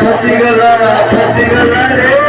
फसीगला रे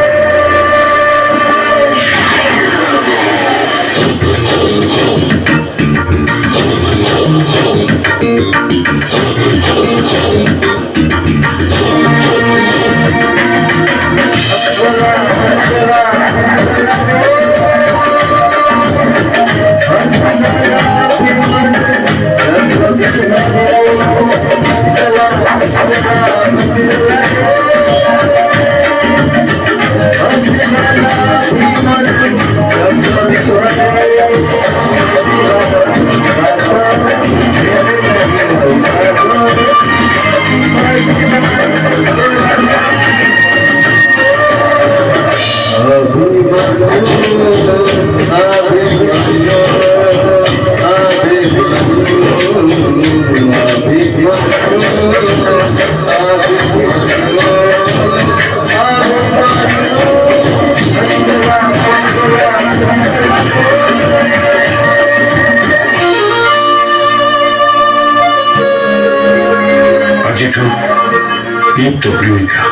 itu Bluika.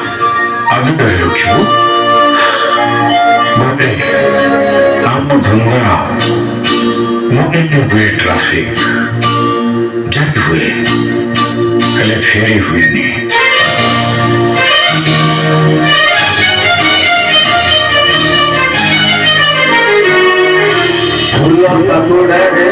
Ada dialog yuk. Bote, kamu dengar? Mungkin gue trafik. Jatuh gue. Kalau ferry gue ni. Pulang aku dari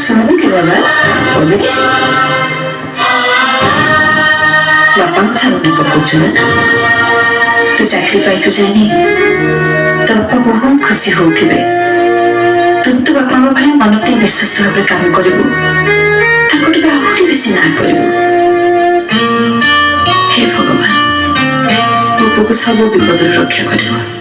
सुनो कि बाबा बोले बापा को छाड़ने पकाउछु ना तू चाकरी पाइछु जानी तो बापा बहुत खुशी होथिबे तू तो बापा को खाली मनते विश्वस्त भाबे काम करिबु ताको टिके आउटी बेसी ना करिबु हे भगवान बापा को सब विपद रक्षा करिबु